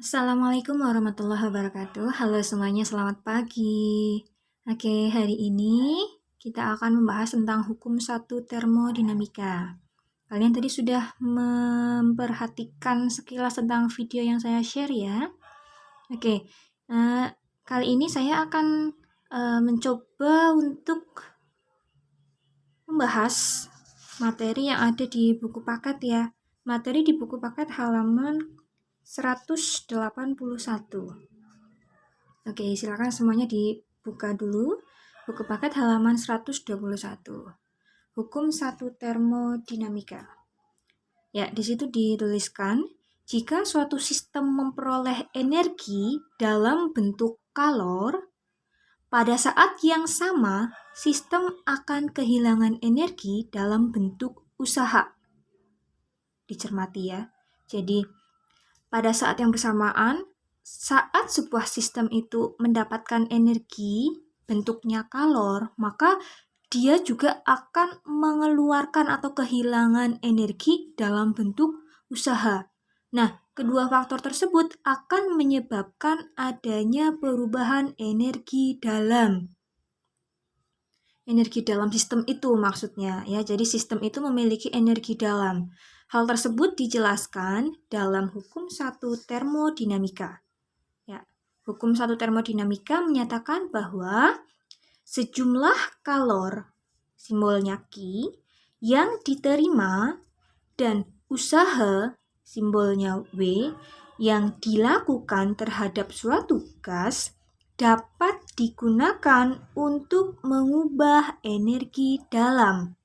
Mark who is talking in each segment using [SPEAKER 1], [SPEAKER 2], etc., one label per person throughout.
[SPEAKER 1] Assalamualaikum warahmatullahi wabarakatuh. Halo semuanya, selamat pagi. Oke, hari ini kita akan membahas tentang hukum satu termodinamika. Kalian tadi sudah memperhatikan sekilas tentang video yang saya share ya. Oke, kali ini saya akan mencoba untuk membahas materi yang ada di buku paket ya. Materi di buku paket halaman 181. Oke, silakan semuanya dibuka dulu. Buku paket halaman 121. Hukum satu termodinamika. Ya, di situ dituliskan, jika suatu sistem memperoleh energi dalam bentuk kalor, pada saat yang sama, sistem akan kehilangan energi dalam bentuk usaha. Dicermati ya. Jadi, pada saat yang bersamaan, saat sebuah sistem itu mendapatkan energi bentuknya kalor, maka dia juga akan mengeluarkan atau kehilangan energi dalam bentuk usaha. Nah, kedua faktor tersebut akan menyebabkan adanya perubahan energi dalam sistem itu maksudnya ya. Jadi sistem itu memiliki energi dalam. Hal tersebut dijelaskan dalam hukum satu termodinamika. Ya, hukum satu termodinamika menyatakan bahwa sejumlah kalor, simbolnya Q, yang diterima dan usaha, simbolnya W, yang dilakukan terhadap suatu gas dapat digunakan untuk mengubah energi dalam.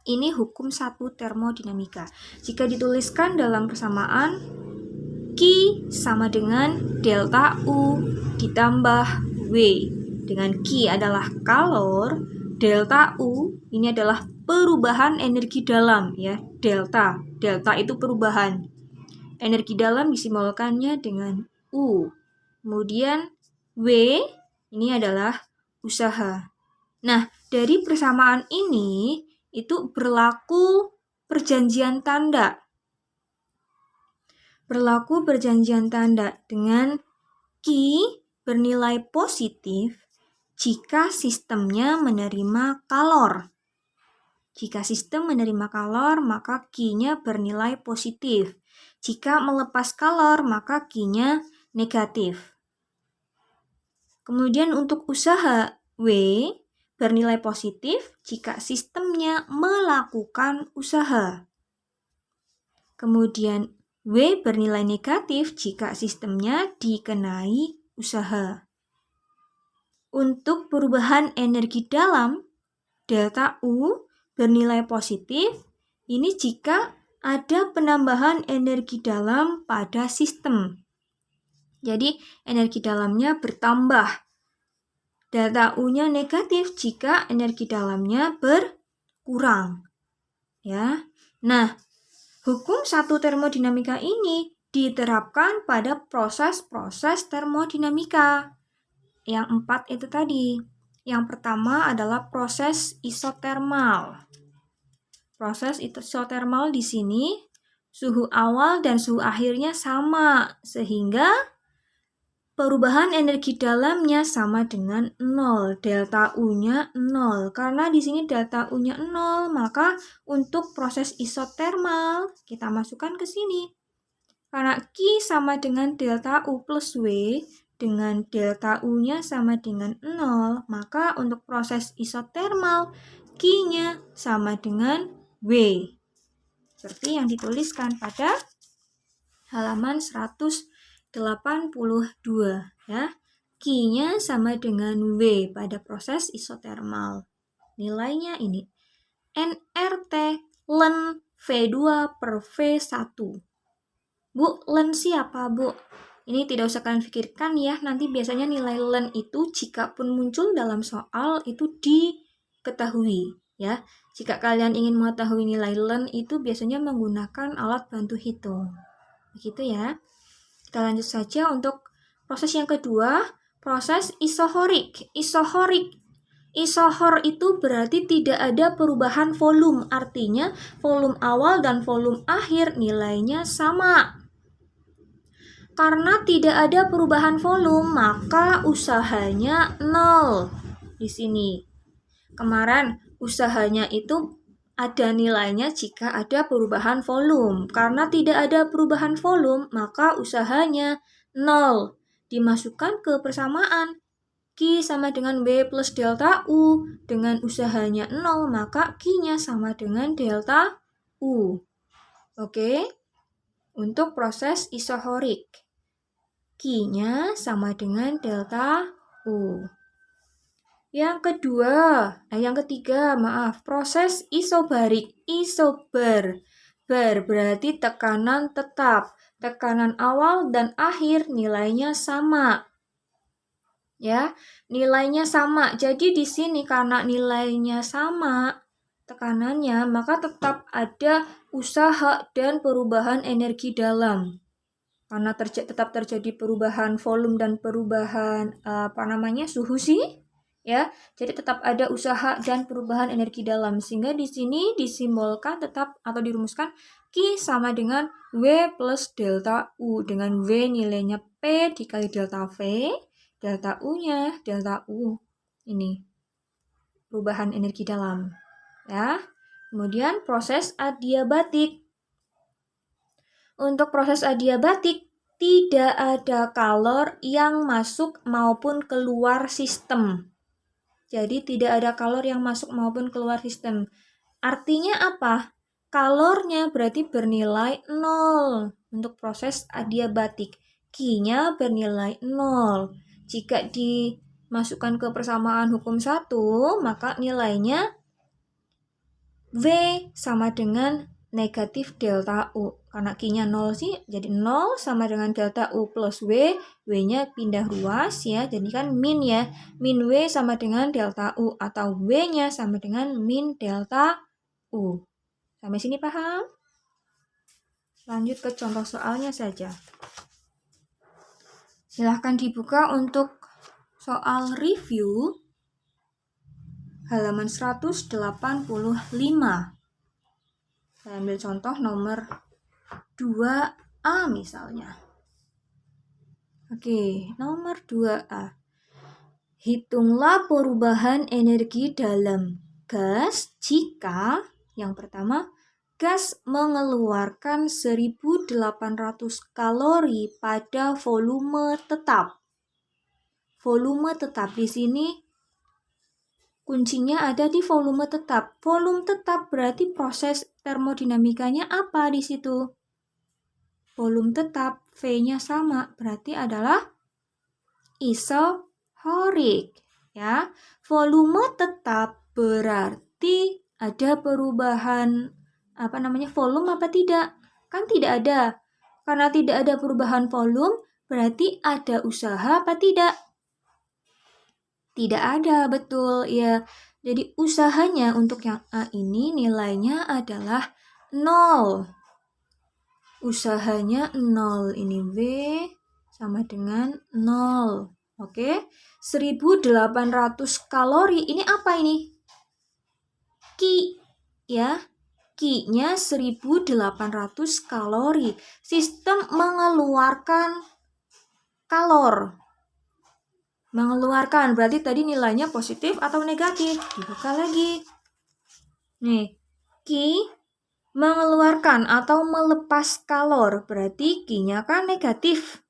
[SPEAKER 1] Ini hukum satu termodinamika. Jika dituliskan dalam persamaan, Q sama dengan delta U ditambah W. Dengan Q adalah kalor, delta U ini adalah perubahan energi dalam ya. Delta itu perubahan. Energi dalam disimbolkannya dengan U. Kemudian W ini adalah usaha. Nah, dari persamaan ini itu berlaku perjanjian tanda. Dengan Q bernilai positif jika sistemnya menerima kalor. Jika sistem menerima kalor, maka Q-nya bernilai positif. Jika melepas kalor, maka Q-nya negatif. Kemudian untuk usaha W bernilai positif jika sistemnya melakukan usaha. Kemudian W bernilai negatif jika sistemnya dikenai usaha. Untuk perubahan energi dalam, delta U bernilai positif, ini jika ada penambahan energi dalam pada sistem. Jadi, energi dalamnya bertambah. Delta U-nya negatif jika energi dalamnya berkurang. Ya. Nah, hukum satu termodinamika ini diterapkan pada proses-proses termodinamika. Yang 4 itu tadi. Yang pertama adalah proses isotermal. Proses isotermal di sini suhu awal dan suhu akhirnya sama, sehingga perubahan energi dalamnya sama dengan 0, delta U-nya 0. Karena di sini delta U-nya 0, maka untuk proses isotermal kita masukkan ke sini. Karena Q sama dengan delta U plus W, dengan delta U-nya sama dengan 0, maka untuk proses isotermal Q-nya sama dengan W. Seperti yang dituliskan pada halaman 182 ya. Q-nya sama dengan W pada proses isotermal. Nilainya ini nRT ln V2 per V1. Bu, ln siapa, Bu? Ini tidak usah kalian pikirkan ya. Nanti biasanya nilai ln itu jika pun muncul dalam soal itu diketahui ya. Jika kalian ingin mengetahui nilai ln itu biasanya menggunakan alat bantu hitung. Begitu ya. Kita lanjut saja untuk proses yang kedua, proses isohorik. Isohor itu berarti tidak ada perubahan volume. Artinya volume awal dan volume akhir nilainya sama. Karena tidak ada perubahan volume, maka usahanya 0 di sini. Kemarin usahanya itu ada nilainya jika ada perubahan volume. Karena tidak ada perubahan volume, maka usahanya 0. Dimasukkan ke persamaan. Q sama dengan W plus delta U. Dengan usahanya 0, maka Q-nya sama dengan delta U. Oke? Untuk proses isohorik, Q-nya sama dengan delta U. Yang ketiga, proses isobarik. Isobar. Bar berarti tekanan tetap. Tekanan awal dan akhir nilainya sama. Ya, nilainya sama. Jadi di sini karena nilainya sama tekanannya, maka tetap ada usaha dan perubahan energi dalam. Karena tetap terjadi perubahan volume dan perubahan suhu sih, ya. Jadi tetap ada usaha dan perubahan energi dalam. Sehingga di sini disimbolkan tetap atau dirumuskan Q sama dengan W plus delta U, dengan W nilainya P dikali delta V, delta U-nya delta U. Ini perubahan energi dalam, ya. Kemudian proses adiabatik. Untuk proses adiabatik tidak ada kalor yang masuk maupun keluar sistem. Jadi tidak ada kalor yang masuk maupun keluar sistem. Artinya apa? Kalornya berarti bernilai 0 untuk proses adiabatik. Q-nya bernilai 0. Jika dimasukkan ke persamaan hukum 1, maka nilainya V sama dengan negatif delta U. Karena Q-nya 0 sih, jadi 0 sama dengan delta U plus W. W-nya pindah ruas ya, jadi kan min ya. Min W sama dengan delta U, atau W-nya sama dengan min delta U. Sampai sini paham? Lanjut ke contoh soalnya saja. Silahkan dibuka untuk soal review halaman 185. Saya ambil contoh nomor 2A misalnya. Oke, nomor 2A. Hitunglah perubahan energi dalam gas jika yang pertama, gas mengeluarkan 1.800 kalori pada volume tetap. Volume tetap di sini kuncinya ada di volume tetap. Volume tetap berarti proses termodinamikanya apa di situ? Volume tetap, V-nya sama, berarti adalah isohorik. Ya, volume tetap berarti ada perubahan volume apa tidak? Kan tidak ada. Karena tidak ada perubahan volume, berarti ada usaha apa tidak? Tidak ada, betul ya. Jadi usahanya untuk yang A ini nilainya adalah 0. Usahanya 0. Ini W sama dengan 0. Oke. 1.800 kalori. Ini apa ini? Q ya. Q-nya 1.800 kalori. Sistem mengeluarkan kalor. Mengeluarkan berarti tadi nilainya positif atau negatif. Dibuka lagi. Nih, Q mengeluarkan atau melepas kalor berarti Q-nya kan negatif.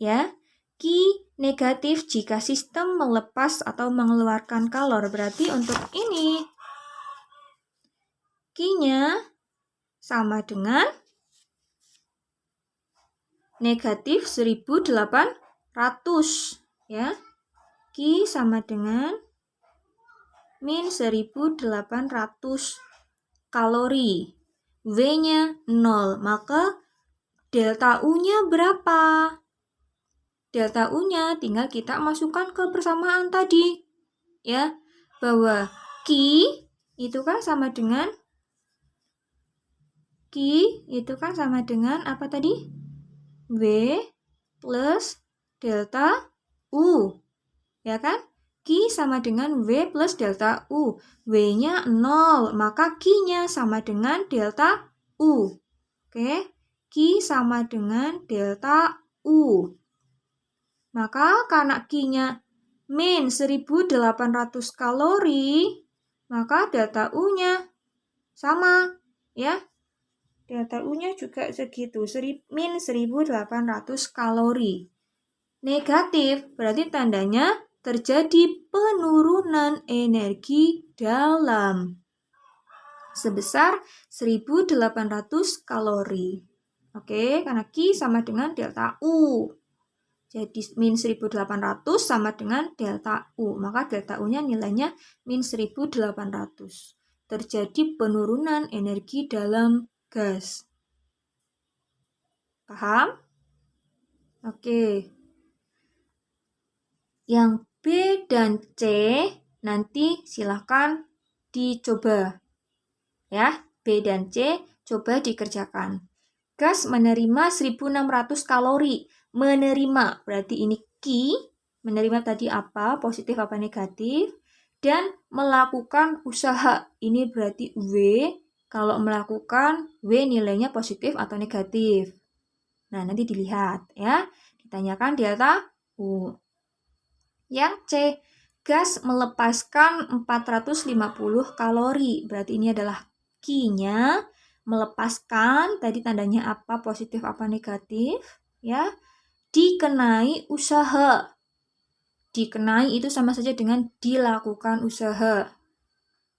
[SPEAKER 1] Ya. Q negatif jika sistem melepas atau mengeluarkan kalor. Berarti untuk ini Q-nya sama dengan negatif 1.800 ya. Q sama dengan min 1.800 kalori. W-nya 0, maka delta U-nya berapa? Delta U-nya tinggal kita masukkan ke persamaan tadi. Ya, bahwa Q itu kan sama dengan apa tadi? W plus delta U. Ya kan? Q sama dengan W plus delta U. W-nya 0, maka Q-nya sama dengan delta U. Oke? Q sama dengan delta U. Maka karena Q-nya min 1800 kalori, maka delta U-nya sama, ya. Delta U-nya juga segitu, min 1800 kalori. Negatif berarti tandanya terjadi penurunan energi dalam sebesar 1800 kalori. Oke, karena Q sama dengan delta U. Jadi min 1800 sama dengan delta U. Maka delta U-nya nilainya min 1800. Terjadi penurunan energi dalam gas. Paham? Oke. Yang B dan C nanti silahkan dicoba. Ya, B dan C coba dikerjakan. Gas menerima 1600 kalori. Menerima, berarti ini Q. Menerima tadi apa? Positif apa negatif? Dan melakukan usaha. Ini berarti W. Kalau melakukan, W nilainya positif atau negatif. Nah, nanti dilihat ya. Ditanyakan delta U. Yang C, gas melepaskan 450 kalori. Berarti ini adalah Q-nya. Melepaskan, tadi tandanya apa? Positif apa negatif? Ya. Dikenai usaha. Dikenai itu sama saja dengan dilakukan usaha.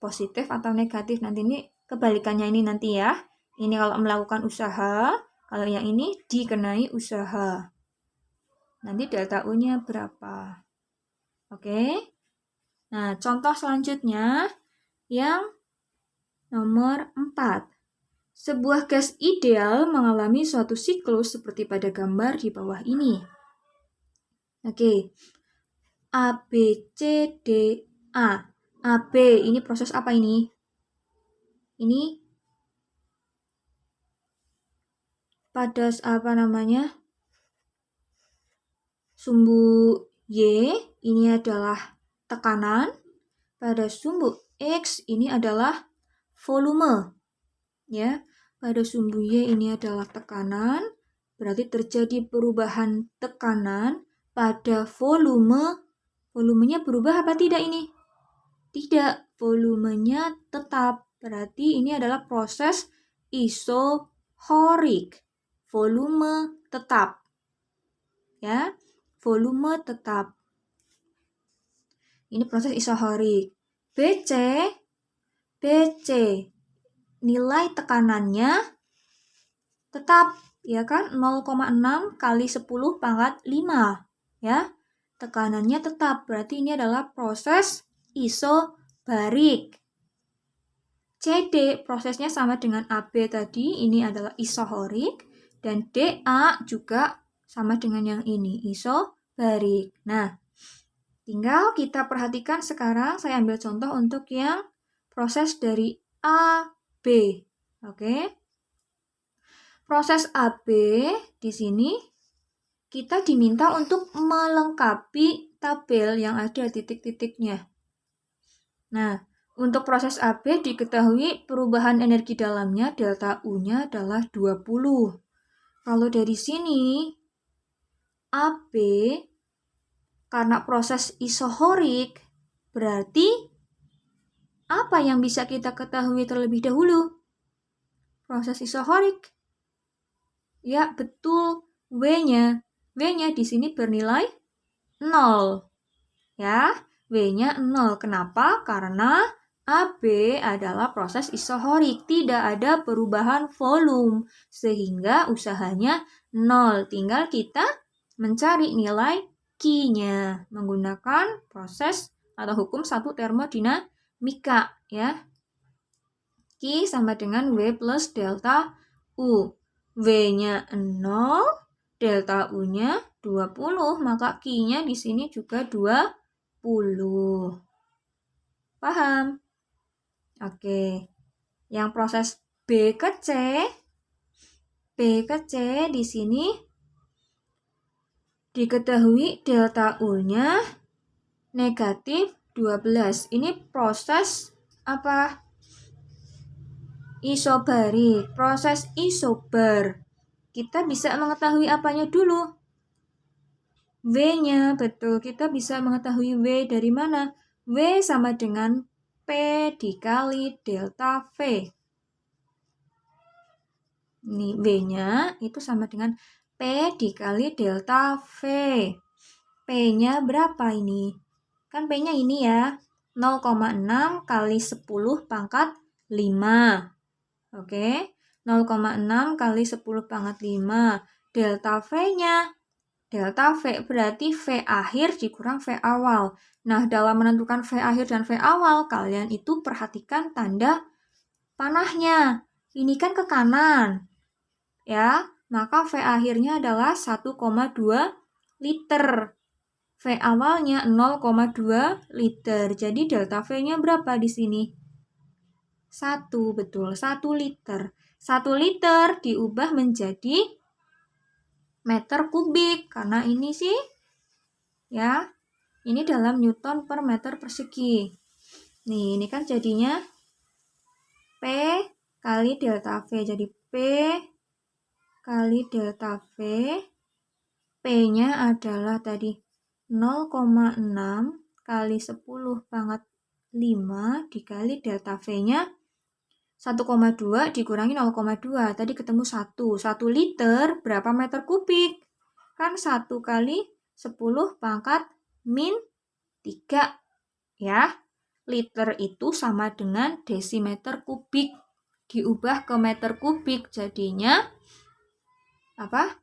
[SPEAKER 1] Positif atau negatif, nanti ini kebalikannya ini nanti ya. Ini kalau melakukan usaha, kalau yang ini dikenai usaha. Nanti delta U-nya berapa? Oke. Nah, contoh selanjutnya yang nomor 4. Sebuah gas ideal mengalami suatu siklus seperti pada gambar di bawah ini. Oke. A, B, C, D, A. A, B, ini proses apa ini? Ini pada sumbu Y ini adalah tekanan, pada sumbu X ini adalah volume. Ya, pada sumbu Y ini adalah tekanan, berarti terjadi perubahan tekanan pada volume. Volumenya berubah apa tidak ini? Tidak, volumenya tetap. Berarti ini adalah proses isohorik. Volume tetap. Ya, volume tetap. Ini proses isohorik. BC, nilai tekanannya tetap, ya kan? 0,6 kali 10 pangkat 5, ya. Tekanannya tetap, berarti ini adalah proses isobarik. CD, prosesnya sama dengan AB tadi, ini adalah isohorik. Dan DA juga sama dengan yang ini, isobarik. Nah, tinggal kita perhatikan sekarang, saya ambil contoh untuk yang proses dari AB. Oke. Proses AB di sini kita diminta untuk melengkapi tabel yang ada titik-titiknya. Nah, untuk proses AB diketahui perubahan energi dalamnya delta U-nya adalah 20. Kalau dari sini AB karena proses isohorik berarti apa yang bisa kita ketahui terlebih dahulu? Proses isohorik. Ya, betul. W-nya di sini bernilai 0. Ya, W-nya 0. Kenapa? Karena AB adalah proses isohorik. Tidak ada perubahan volume. Sehingga usahanya 0. Tinggal kita mencari nilai Q-nya menggunakan proses atau hukum satu termodinamika. Ya. Q sama dengan W plus delta U. W-nya 0, delta U-nya 20, maka Q-nya di sini juga 20. Paham? Oke. Yang proses B ke C di sini diketahui delta U-nya negatif 12. Ini proses apa? Isobarik, proses isobar. Kita bisa mengetahui apanya dulu? W-nya, betul. Kita bisa mengetahui W dari mana? W sama dengan P dikali delta V. Ini W-nya itu sama dengan P dikali delta V. P-nya berapa ini? Kan P-nya ini ya. 0,6 kali 10 pangkat 5. Oke. 0,6 kali 10 pangkat 5. Delta V-nya. Delta V berarti V akhir dikurang V awal. Nah, dalam menentukan V akhir dan V awal, kalian itu perhatikan tanda panahnya. Ini kan ke kanan. Ya, maka V akhirnya adalah 1,2 liter. V awalnya 0,2 liter. Jadi delta V-nya berapa di sini? 1, betul. 1 liter. 1 liter diubah menjadi meter kubik. Karena ini sih, ya, ini dalam Newton per meter persegi. Nih, ini kan jadinya P kali delta V. Jadi P kali delta V. P-nya adalah tadi 0,6 kali 10 pangkat 5 dikali delta V-nya 1,2 dikurangi 0,2. Tadi ketemu 1. 1 liter berapa meter kubik? Kan 1 kali 10 pangkat min 3. Ya, liter itu sama dengan desimeter kubik. Diubah ke meter kubik jadinya apa?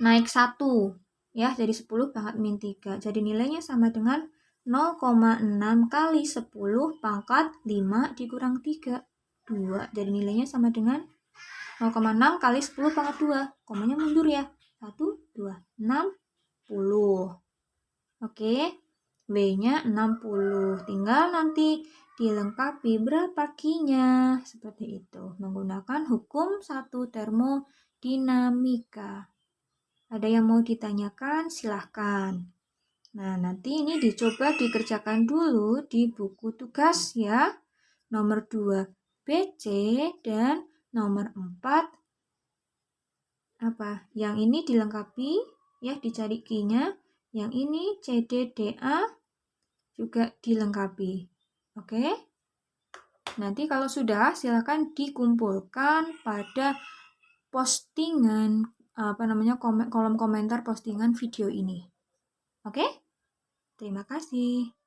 [SPEAKER 1] Naik 1. Ya, jadi 10 pangkat min 3. Jadi nilainya sama dengan 0,6 kali 10 pangkat 5 dikurang 3. 2. Jadi nilainya sama dengan 0,6 kali 10 pangkat 2. Komanya mundur ya. 1, 2, 60. Oke. W-nya 60. Tinggal nanti dilengkapi berapa Q-nya. Seperti itu. Menggunakan hukum 1 termodinamika. Ada yang mau ditanyakan? Silahkan. Nah, nanti ini dicoba dikerjakan dulu di buku tugas ya. Nomor 2 BC dan nomor 4 apa? Yang ini dilengkapi ya, dicari Q-nya. Yang ini CDDA juga dilengkapi. Oke? Nanti kalau sudah silakan dikumpulkan pada postingan kolom komentar postingan video ini. Oke? Terima kasih.